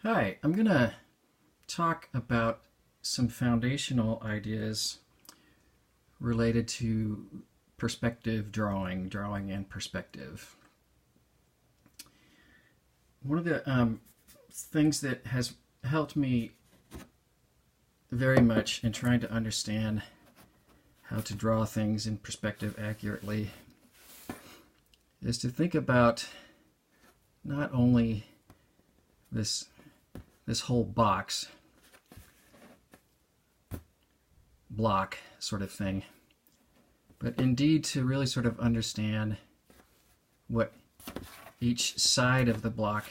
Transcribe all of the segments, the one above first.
Hi, I'm going to talk about some foundational ideas related to perspective drawing and perspective. One of the things that has helped me very much in trying to understand how to draw things in perspective accurately is to think about not only this whole block sort of thing, but indeed to really sort of understand what each side of the block,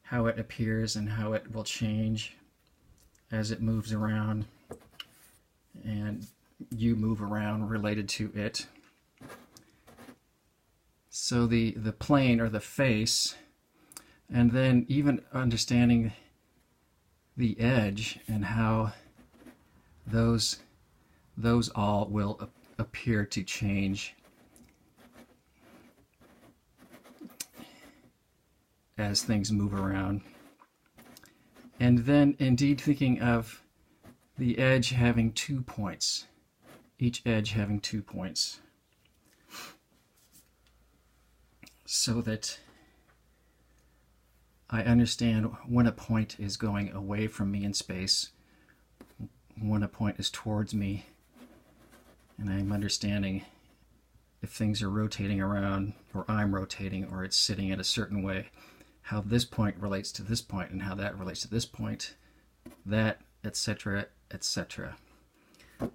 how it appears and how it will change as it moves around and you move around related to it. So the plane or the face, and then even understanding the edge and how those all will appear to change as things move around. And then indeed thinking of the edge having 2 points, each edge having 2 points, so that I understand when a point is going away from me in space, when a point is towards me, and I'm understanding if things are rotating around, or I'm rotating, or it's sitting in a certain way, how this point relates to this point, and how that relates to this point, that, etc., etc.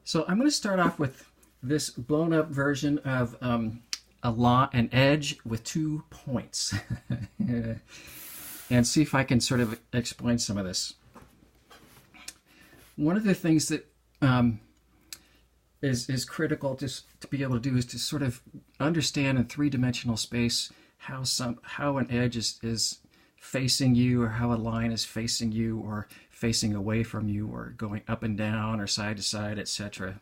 So I'm going to start off with this blown up version of an edge with 2 points. And see if I can sort of explain some of this. One of the things that is critical to be able to do is to sort of understand in three-dimensional space how an edge is facing you, or how a line is facing you, or facing away from you, or going up and down, or side to side, etc.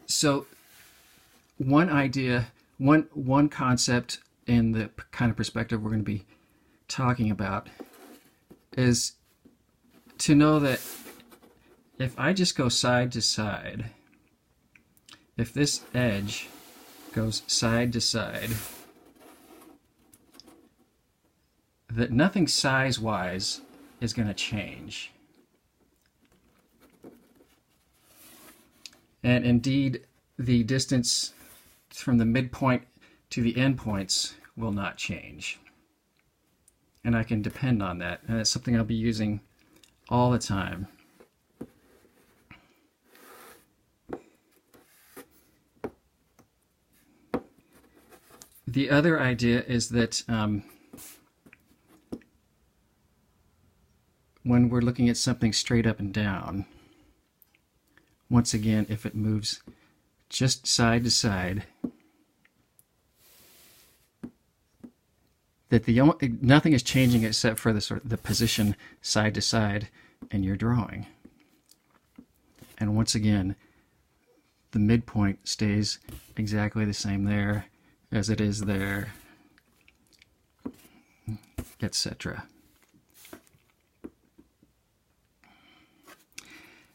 So one idea, one concept in the kind of perspective we're going to be talking about is to know that if I just go side to side, if this edge goes side to side, that nothing size-wise is going to change. And indeed, the distance from the midpoint to the endpoints will not change. And I can depend on that. And it's something I'll be using all the time. The other idea is that when we're looking at something straight up and down, once again, if it moves just side to side, that nothing is changing except for the position side to side in your drawing. And once again, the midpoint stays exactly the same there as it is there, etc.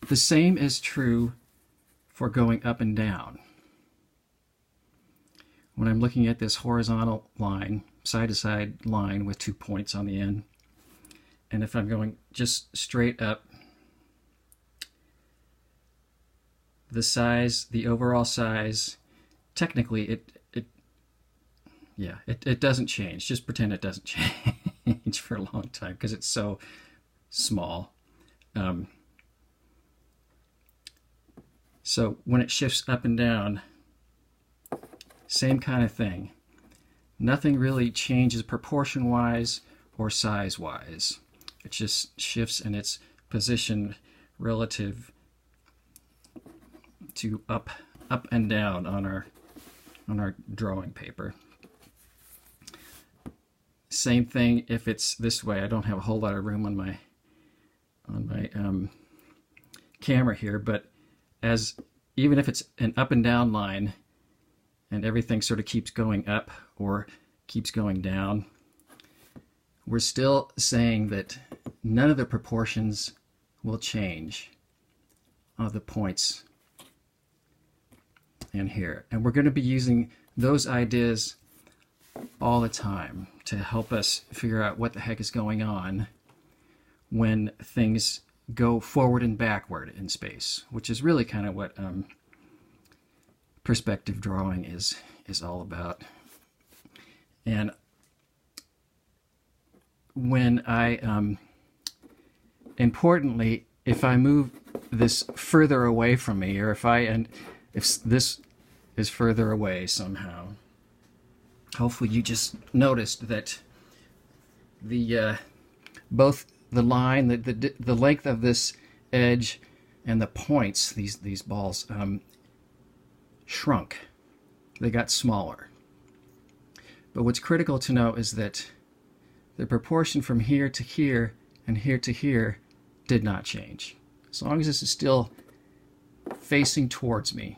The same is true for going up and down. When I'm looking at this horizontal line, side-to-side line with 2 points on the end, and if I'm going just straight up, the overall size, technically it doesn't change. Just pretend it doesn't change for a long time because it's so small. So when it shifts up and down, same kind of thing. Nothing really changes proportion-wise or size-wise. It just shifts in its position relative to up and down on our drawing paper. Same thing if it's this way. I don't have a whole lot of room on my camera here, but even if it's an up and down line, and everything sort of keeps going up or keeps going down, we're still saying that none of the proportions will change of the points in here. And we're going to be using those ideas all the time to help us figure out what the heck is going on when things go forward and backward in space, which is really kind of what perspective drawing is all about. And when I, importantly, if I move this further away from me, or if this is further away somehow, hopefully you just noticed that the both the line, the length of this edge and the points, these balls, shrunk. They got smaller. But what's critical to know is that the proportion from here to here and here to here did not change. As long as this is still facing towards me,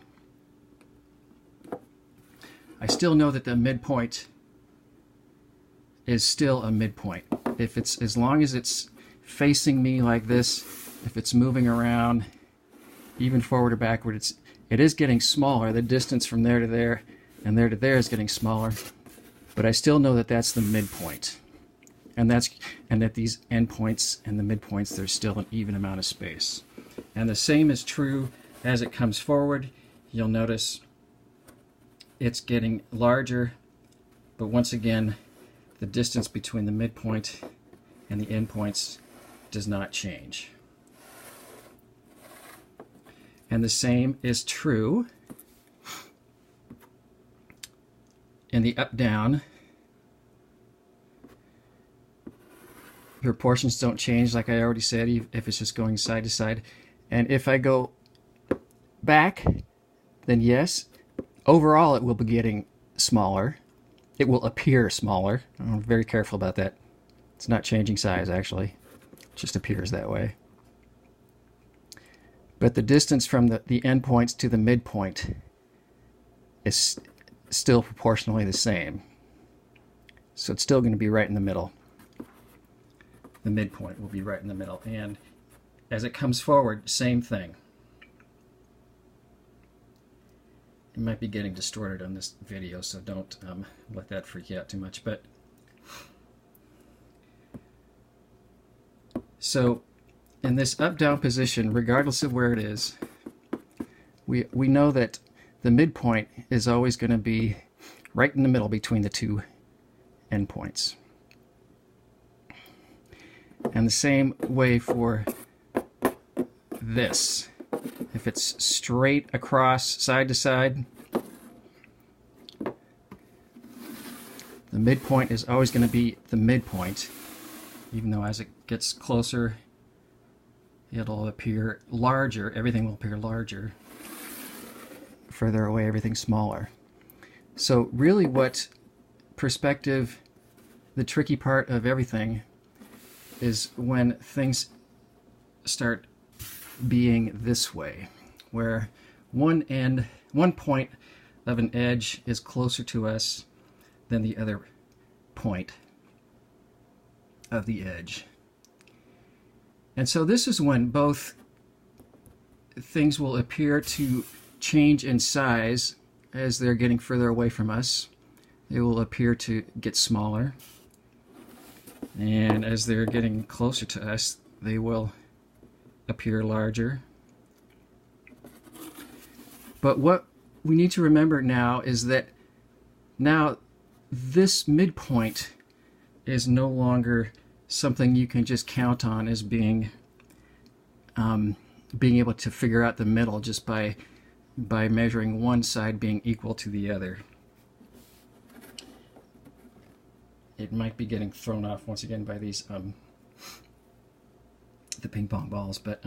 I still know that the midpoint is still a midpoint. If it's, as long as it's facing me like this, if it's moving around, even forward or backward, it is getting smaller. The distance from there to there and there to there is getting smaller, but I still know that that's the midpoint. And that these endpoints and the midpoints, there's still an even amount of space. And the same is true as it comes forward. You'll notice it's getting larger, but once again, the distance between the midpoint and the endpoints does not change. And the same is true in the up-down. Proportions don't change, like I already said, if it's just going side to side. And if I go back, then yes, overall it will be getting smaller. It will appear smaller. I'm very careful about that. It's not changing size, actually. It just appears that way. But the distance from the endpoints to the midpoint is still proportionally the same. So it's still going to be right in the middle. The midpoint will be right in the middle. And as it comes forward, same thing. It might be getting distorted on this video, so don't let that freak you out too much. But so in this up-down position, regardless of where it is, we know that the midpoint is always going to be right in the middle between the two endpoints. And the same way for this. If it's straight across side to side, the midpoint is always going to be the midpoint, even though as it gets closer, it'll appear larger. Everything will appear larger. Further away, everything's smaller. So really what perspective, the tricky part of everything, is when things start being this way, where one point of an edge is closer to us than the other point of the edge. And so this is when both things will appear to change in size as they're getting further away from us. They will appear to get smaller. And as they're getting closer to us, they will appear larger. But what we need to remember now is that now this midpoint is no longer something you can just count on as being able to figure out the middle just by measuring one side being equal to the other. It might be getting thrown off once again by these the ping pong balls, but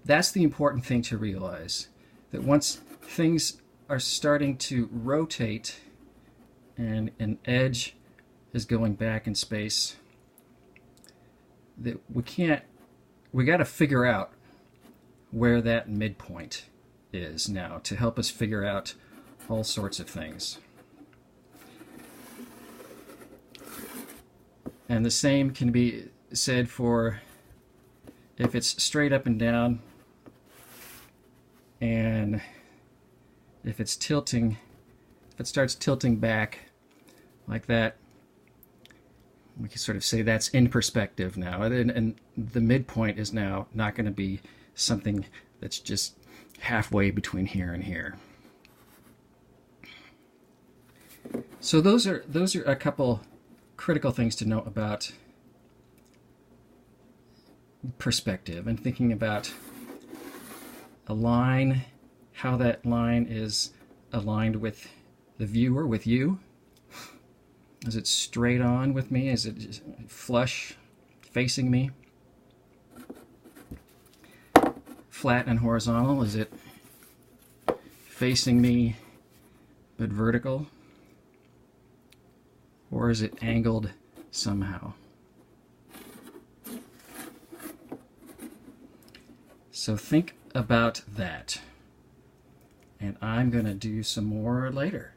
that's the important thing to realize, that once things are starting to rotate and an edge is going back in space, that we got to figure out where that midpoint is now to help us figure out all sorts of things. And the same can be said for if it's straight up and down, and if it's tilting, if it starts tilting back like that, we can sort of say that's in perspective now. And the midpoint is now not going to be something that's just halfway between here and here. So those are a couple critical things to know about perspective and thinking about a line, how that line is aligned with the viewer, with you. Is it straight on with me? Is it flush facing me? Flat and horizontal? Is it facing me but vertical? Or is it angled somehow? So think about that. And I'm going to do some more later.